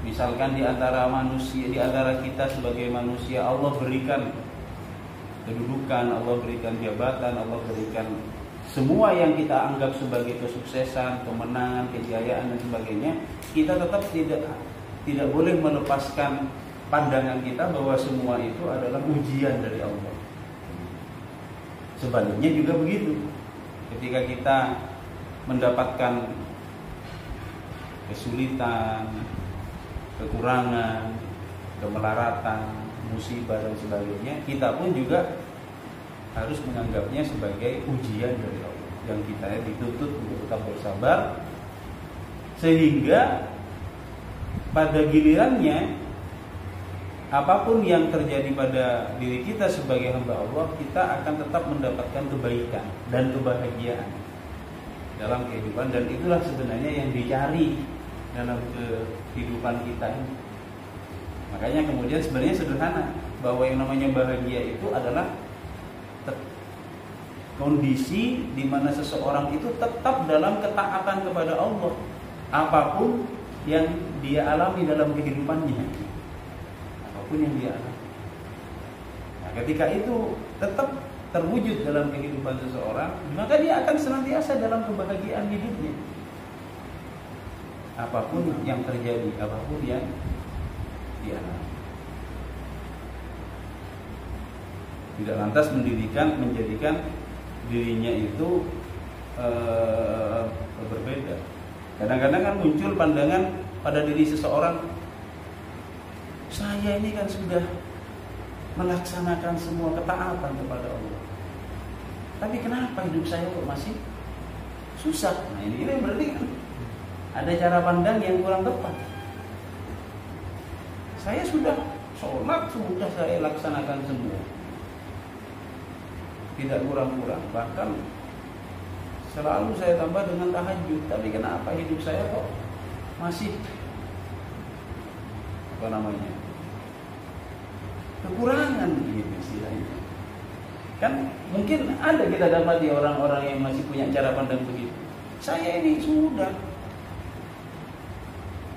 Misalkan di antara manusia, di antara kita sebagai manusia, Allah berikan kedudukan, Allah berikan jabatan, Allah berikan semua yang kita anggap sebagai kesuksesan, kemenangan, kejayaan dan sebagainya. Kita tetap tidak boleh melepaskan pandangan kita bahwa semua itu adalah ujian dari Allah. Sebaliknya juga begitu. Ketika kita mendapatkan kesulitan, kekurangan, kemelaratan, musibah dan sebagainya, kita pun juga harus menganggapnya sebagai ujian dari Allah yang kita dituntut untuk tetap bersabar, sehingga pada gilirannya apapun yang terjadi pada diri kita sebagai hamba Allah, kita akan tetap mendapatkan kebaikan dan kebahagiaan dalam kehidupan, dan itulah sebenarnya yang dicari dalam kehidupan kita ini. Makanya kemudian sebenarnya sederhana, bahwa yang namanya bahagia itu adalah kondisi di mana seseorang itu tetap dalam ketaatan kepada Allah apapun yang dia alami dalam kehidupannya. Apapun yang dia alami. Nah, ketika itu tetap terwujud dalam kehidupan seseorang, maka dia akan senantiasa dalam kebahagiaan hidupnya. Apapun yang terjadi, apapun yang dia alami. Tidak lantas menjadikan dirinya itu berbeda. Kadang-kadang kan muncul pandangan pada diri seseorang, saya ini kan sudah melaksanakan semua ketaatan kepada Allah, tapi kenapa hidup saya kok masih susah? Nah ini berarti kan ada cara pandang yang kurang tepat. Saya sudah sholat, sudah saya laksanakan semua, tidak kurang-kurang, bahkan selalu saya tambah dengan tahajud, tapi kenapa hidup saya kok masih kekurangan gitu istilahnya. Kan mungkin ada kita dapati orang-orang yang masih punya cara pandang begitu. Saya ini sudah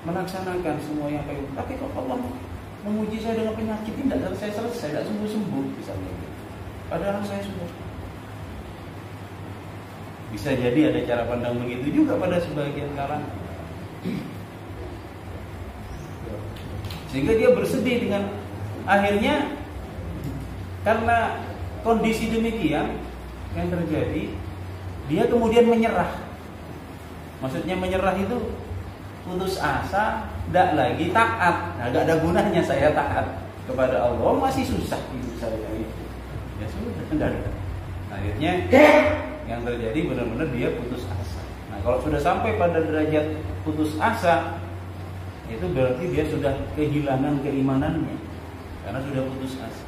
melaksanakan semua yang baik, tapi kok Allah menguji saya dengan penyakit ini tidak selesai, tidak sembuh-sembuh misalnya. Padahal saya sudah. Bisa jadi ada cara pandang begitu juga pada sebagian kalangan. Sehingga dia bersedih dengan akhirnya, karena kondisi demikian yang terjadi, dia kemudian menyerah. Maksudnya menyerah itu putus asa, tidak lagi taat. Nah, gak ada gunanya saya taat kepada Allah, masih susah hidup saya itu. Ya sudah, tidak ada. Akhirnya yang terjadi benar-benar dia putus asa. Nah, kalau sudah sampai pada derajat putus asa, itu berarti dia sudah kehilangan keimanannya karena sudah putus asa.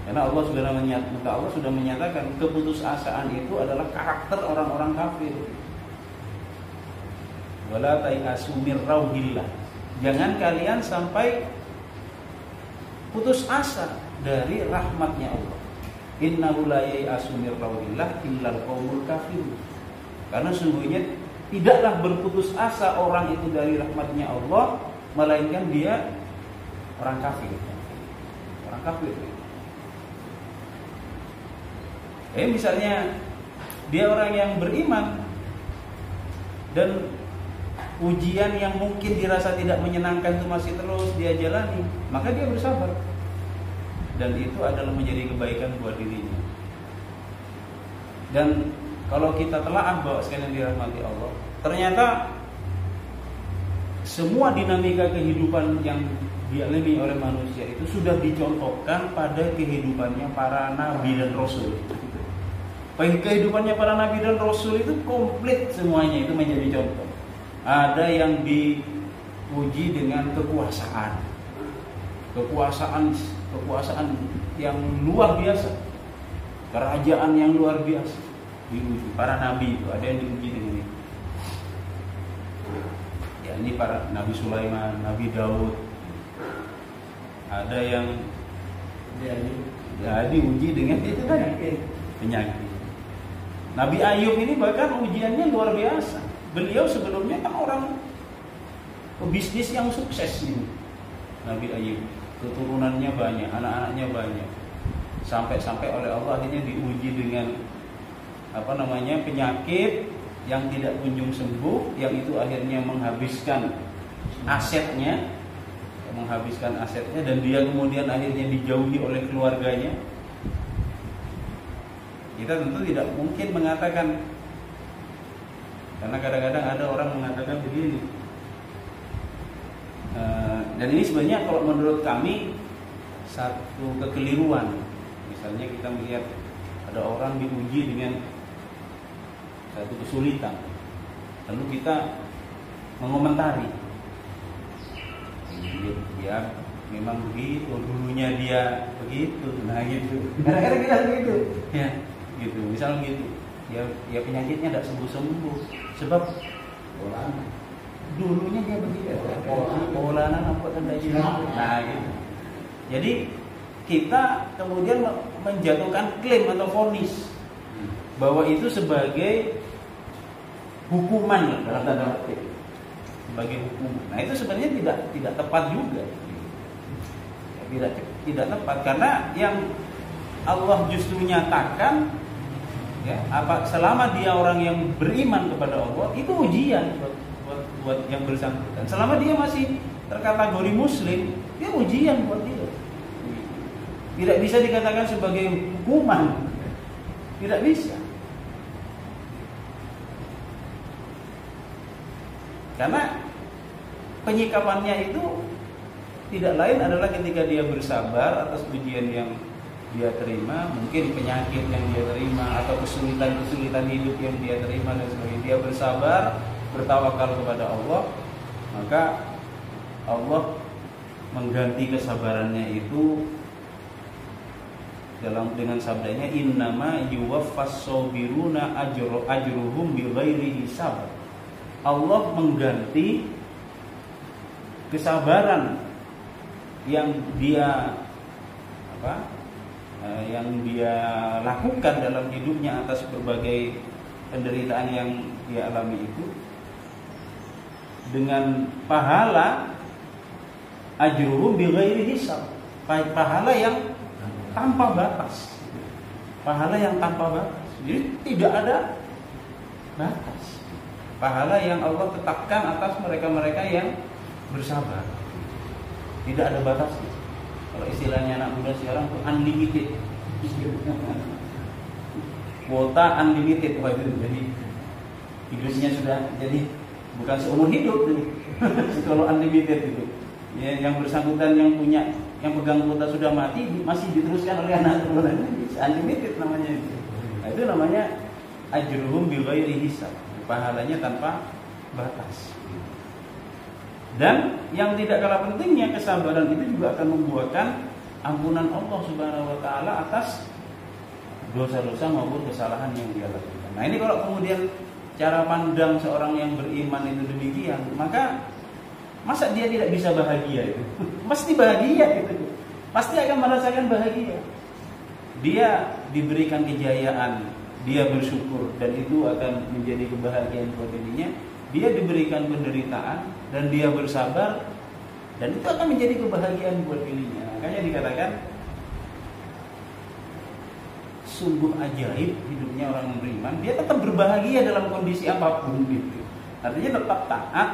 Karena Allah sudah menyatakan keputusasaan itu adalah karakter orang-orang kafir. Wala tayasu mir rauhillah. Jangan kalian sampai putus asa dari rahmatnya Allah. Innahu la yayasu mir rauhillah illal qaumul kafirun. Karena sungguhnya tidaklah berputus asa orang itu dari rahmatnya Allah, melainkan dia orang kafir. Orang kafir. Misalnya dia orang yang beriman dan ujian yang mungkin dirasa tidak menyenangkan itu masih terus dia jalani, maka dia bersabar. Dan itu adalah menjadi kebaikan buat dirinya. Dan kalau kita telaah bahwa sekalian dirahmati Allah, ternyata semua dinamika kehidupan yang dialami oleh manusia itu sudah dicontohkan pada kehidupannya para nabi dan rasul. Kehidupannya para nabi dan rasul itu komplit semuanya itu menjadi contoh. Ada yang diuji dengan kekuasaan yang luar biasa, kerajaan yang luar biasa diuji. Para nabi itu ada yang diuji dengan ini. Ya, ini para Nabi Sulaiman, Nabi Daud. Ada yang diuji dengan itu kan penyakit. Nabi Ayub ini bahkan ujiannya luar biasa. Beliau sebelumnya kan orang pebisnis yang sukses ini. Nabi Ayub, keturunannya banyak, anak-anaknya banyak. Sampai-sampai oleh Allah akhirnya diuji dengan penyakit yang tidak kunjung sembuh, yang itu akhirnya menghabiskan asetnya, dan dia kemudian akhirnya dijauhi oleh keluarganya. Kita tentu tidak mungkin mengatakan, karena kadang-kadang ada orang mengatakan begini, dan ini sebenarnya kalau menurut kami satu kekeliruan. Misalnya kita melihat ada orang diuji dengan satu kesulitan, lalu kita mengomentari, dia memang begitu, dulunya dia begitu, nah gitu. Kadang-kadang kita begitu, ya, gitu. Misal gitu, ya penyakitnya tidak sembuh-sembuh, sebab dulunya dia begitu, polanan apa tanda gitu. Nah gitu. Jadi kita kemudian menjatuhkan klaim atau vonis bahwa itu sebagai hukuman dalam tanda petik, sebagai hukuman. Nah itu sebenarnya tidak tepat juga, tidak tepat, karena yang Allah justru nyatakan, ya, selama dia orang yang beriman kepada Allah, itu ujian buat yang bersangkutan. Selama dia masih terkategori muslim, dia ujian buat dia. Tidak bisa dikatakan sebagai hukuman, tidak bisa. Karena penyikapannya itu tidak lain adalah ketika dia bersabar atas ujian yang dia terima, mungkin penyakit yang dia terima atau kesulitan hidup yang dia terima dan sebagainya. Dia bersabar, bertawakal kepada Allah, maka Allah mengganti kesabarannya itu dengan sabdanya, innama yuwaffas sabiruna ajruhum bighairi hisab. Allah mengganti kesabaran yang dia lakukan dalam hidupnya atas berbagai penderitaan yang dia alami itu dengan pahala ajruhum bighairi hisab, pahala yang tanpa batas. Pahala yang tanpa batas. Jadi tidak ada batas. Pahala yang Allah tetapkan atas mereka-mereka yang bersabar. Tidak ada batasnya. Kalau istilahnya anak muda sekarang itu unlimited. Kuota unlimited. Jadi hidupnya sudah jadi bukan seumur hidup tuh. Kalau unlimited itu. Ya, yang bersangkutan yang pegang kuota sudah mati masih diteruskan oleh anak turunannya. Unlimited namanya itu. Nah, itu namanya ajruhum bighairi hisab. Pahalanya tanpa batas. Dan yang tidak kalah pentingnya, kesabaran itu juga akan membuahkan ampunan Allah Subhanahu wa taala atas dosa-dosa maupun kesalahan yang dia lakukan. Nah, ini kalau kemudian cara pandang seorang yang beriman itu demikian, maka masa dia tidak bisa bahagia itu? Pasti bahagia gitu. Pasti akan merasakan bahagia. Dia diberikan kejayaan, dia bersyukur, dan itu akan menjadi kebahagiaan buat dirinya. Dia diberikan penderitaan dan dia bersabar, dan itu akan menjadi kebahagiaan buat dirinya. Makanya dikatakan sungguh ajaib hidupnya orang beriman. Dia tetap berbahagia dalam kondisi apapun gitu. Artinya tetap taat,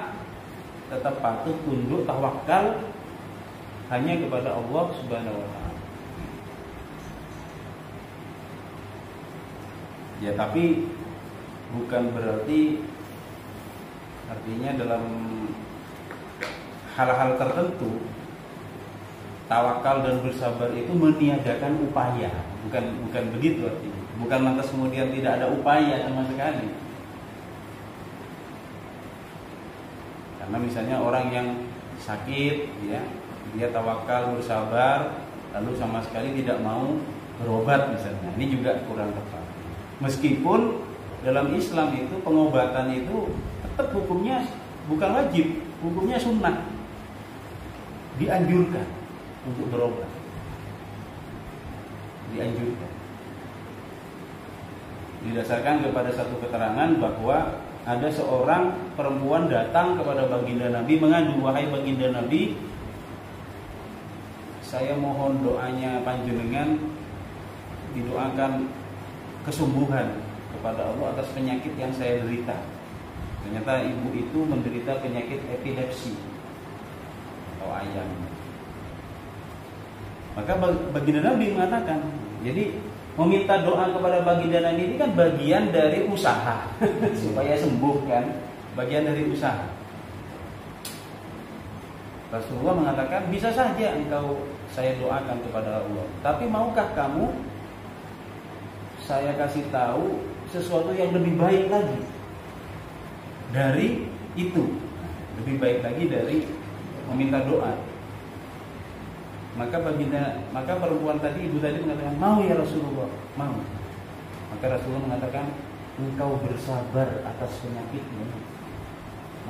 tetap patuh, tunduk, tawakal hanya kepada Allah Subhanahu wa taala. Ya, tapi bukan berarti artinya dalam hal-hal tertentu tawakal dan bersabar itu meniadakan upaya. Bukan begitu artinya. Bukan lantas kemudian tidak ada upaya sama sekali. Karena misalnya orang yang sakit, ya, dia tawakal bersabar, lalu sama sekali tidak mau berobat misalnya. Ini juga kurang tepat. Meskipun dalam Islam itu pengobatan itu tetap hukumnya bukan wajib, hukumnya sunnah. Dianjurkan untuk berobat. Dianjurkan. Didasarkan kepada satu keterangan bahwa ada seorang perempuan datang kepada baginda Nabi mengadu, "Wahai baginda Nabi, saya mohon doanya panjenengan didoakan kesembuhan kepada Allah atas penyakit yang saya derita." Ternyata ibu itu menderita penyakit epilepsi atau ayam. Maka baginda Nabi mengatakan, jadi meminta doa kepada baginda Nabi ini kan bagian dari usaha supaya sembuh kan, bagian dari usaha. Rasulullah mengatakan, bisa saja engkau saya doakan kepada Allah, tapi maukah kamu saya kasih tahu sesuatu yang lebih baik lagi dari itu, lebih baik lagi dari meminta doa. Maka perempuan tadi, ibu tadi mengatakan, mau ya Rasulullah, mau. Maka Rasulullah mengatakan, engkau bersabar atas penyakitmu,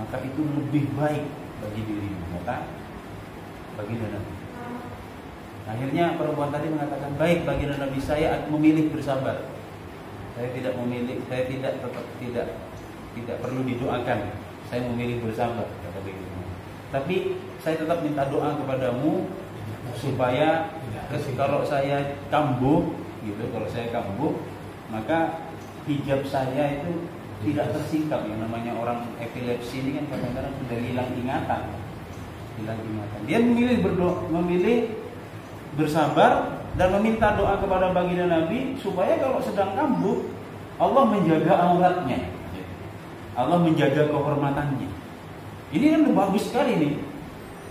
maka itu lebih baik bagi dirimu. Maka baginda Nabi. Akhirnya perempuan tadi mengatakan, baik baginda Nabi, saya memilih bersabar. Saya tidak perlu didoakan. Saya memilih bersabar, kata baginda. Tapi saya tetap minta doa kepadamu supaya kalau saya kambuh gitu, maka hijab saya itu tidak tersingkap. Yang namanya orang epilepsi ini kan kadang-kadang sudah hilang ingatan. Dia memilih bersabar dan meminta doa kepada baginda Nabi supaya kalau sedang kambuh Allah menjaga auratnya, Allah menjaga kehormatannya. Ini kan bagus sekali nih.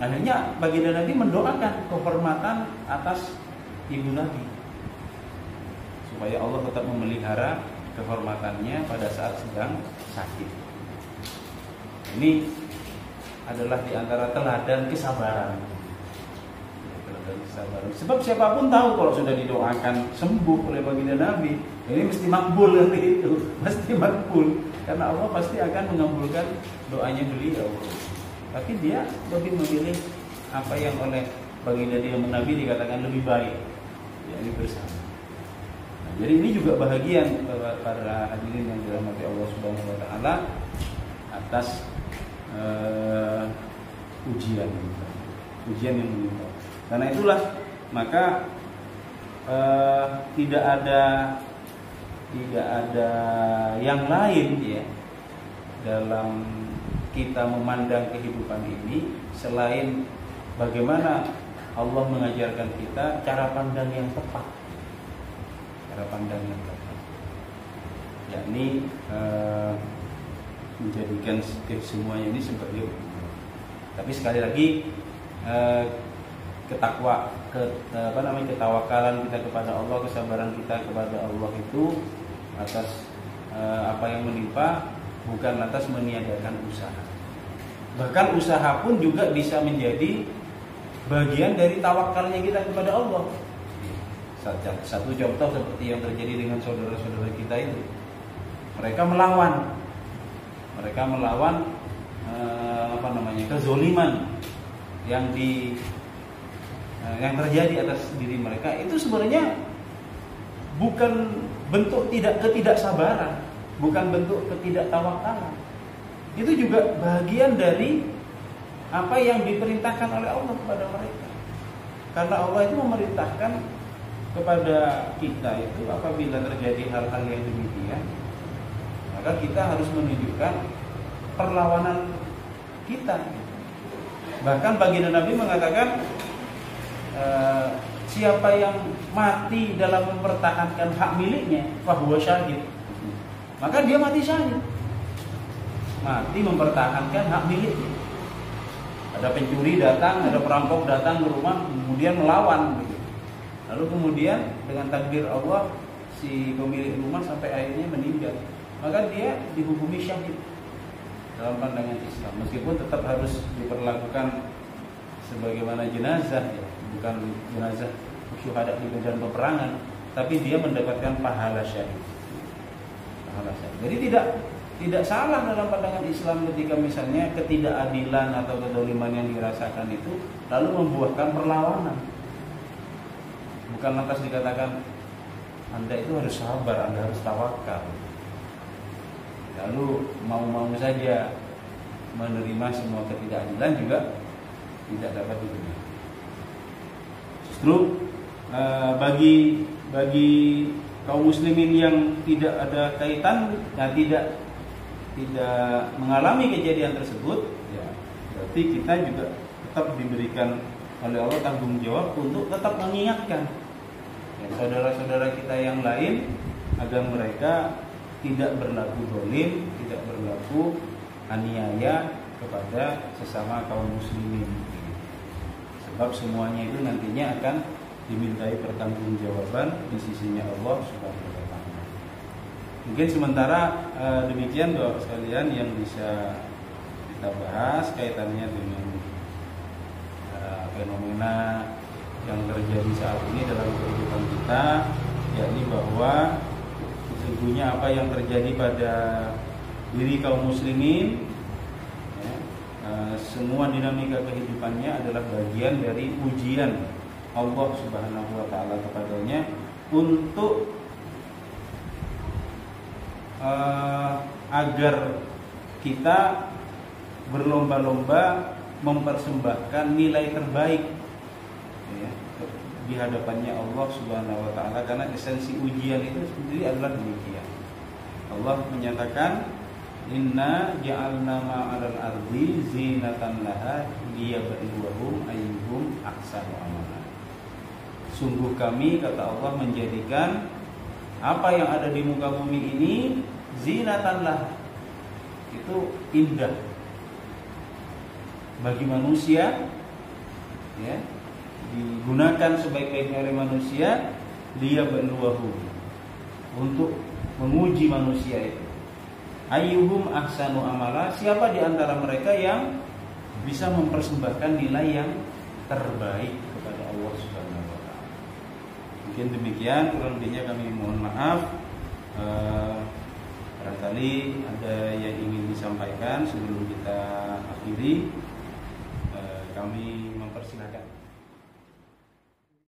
Akhirnya baginda Nabi mendoakan kehormatan atas ibu Nabi supaya Allah tetap memelihara kehormatannya pada saat sedang sakit. Ini adalah di antara teladan kesabaran. Sebab siapapun tahu kalau sudah didoakan sembuh oleh baginda Nabi, ini mesti makbul itu, pasti makbul, karena Allah pasti akan mengabulkan doanya beliau. Tapi dia lebih memilih apa yang oleh baginda Nabi dikatakan lebih baik, yakni bersama. Nah, jadi ini juga bahagian para hadirin yang dirahmati Allah Subhanahu wa taala atas ujian yang menimpa. Karena itulah maka tidak ada yang lain ya dalam kita memandang kehidupan ini selain bagaimana Allah mengajarkan kita cara pandang yang tepat, yakni menjadikan semuanya ini sebagai umum. Tapi sekali lagi ketawakalan kita kepada Allah, kesabaran kita kepada Allah itu atas apa yang menimpa bukan lantas meniadakan usaha. Bahkan usaha pun juga bisa menjadi bagian dari tawakalnya kita kepada Allah. Satu contoh seperti yang terjadi dengan saudara-saudara kita itu. Mereka melawan mereka melawan kezoliman yang terjadi atas diri mereka, itu sebenarnya bukan bentuk ketidaksabaran, bukan bentuk ketidaktawakalan. Itu juga bagian dari apa yang diperintahkan oleh Allah kepada mereka. Karena Allah itu memerintahkan kepada kita itu apabila terjadi hal-hal yang demikian, maka kita harus menunjukkan perlawanan kita. Bahkan baginda Nabi mengatakan, siapa yang mati dalam mempertahankan hak miliknya, fahuwa syahid, maka dia mati syahid. Mati mempertahankan hak miliknya. Ada pencuri datang, ada perampok datang ke rumah, kemudian melawan. Lalu kemudian dengan takdir Allah, si pemilik rumah sampai akhirnya meninggal, maka dia dihukumi syahid dalam pandangan Islam, meskipun tetap harus diperlakukan sebagaimana jenazah, ya, bukan jenazah syuhada di medan peperangan, tapi dia mendapatkan pahala syahid. Pahala syahid. Jadi tidak salah dalam pandangan Islam ketika misalnya ketidakadilan atau kedoliman yang dirasakan itu lalu membuahkan perlawanan. Bukan lantas dikatakan Anda itu harus sabar, Anda harus tawakal, lalu mau-mau saja menerima semua ketidakadilan juga tidak dapat diterima. Justru bagi kaum muslimin yang tidak ada kaitan, tidak mengalami kejadian tersebut, ya, berarti kita juga tetap diberikan oleh Allah tanggung jawab untuk tetap mengingatkan saudara-saudara kita yang lain agar mereka tidak berlaku zalim, tidak berlaku aniaya kepada sesama kaum muslimin. Sebab semuanya itu nantinya akan dimintai pertanggungjawaban di sisinya Allah Subhanahu wa taala. Mungkin sementara demikian Bapak sekalian yang bisa kita bahas kaitannya dengan fenomena yang terjadi saat ini dalam kehidupan kita, yakni bahwa sesungguhnya apa yang terjadi pada diri kaum muslimin, ya, semua dinamika kehidupannya adalah bagian dari ujian Allah Subhanahu wa taala kepadanya untuk agar kita berlomba-lomba mempersembahkan nilai terbaik, ya, di hadapannya Allah Subhanahu wa taala, karena esensi ujian itu sendiri adalah demikian. Allah menyatakan, inna ja'alna ma'alal ardi zinatan laha liyabluwahum ayyuhum ahsanu amala. Sungguh kami, kata Allah, menjadikan apa yang ada di muka bumi ini zinatan laha, itu indah bagi manusia, ya, digunakan sebaik-baiknya oleh manusia, liyabluwahum, untuk menguji manusia itu. Ayyuhum ahsanu amala, siapa di antara mereka yang bisa mempersembahkan nilai yang terbaik kepada Allah Subhanahu wa taala. Mungkin demikian, kurang lebihnya kami mohon maaf. Barangkali ada yang ingin disampaikan sebelum kita akhiri, kami mempersilakan.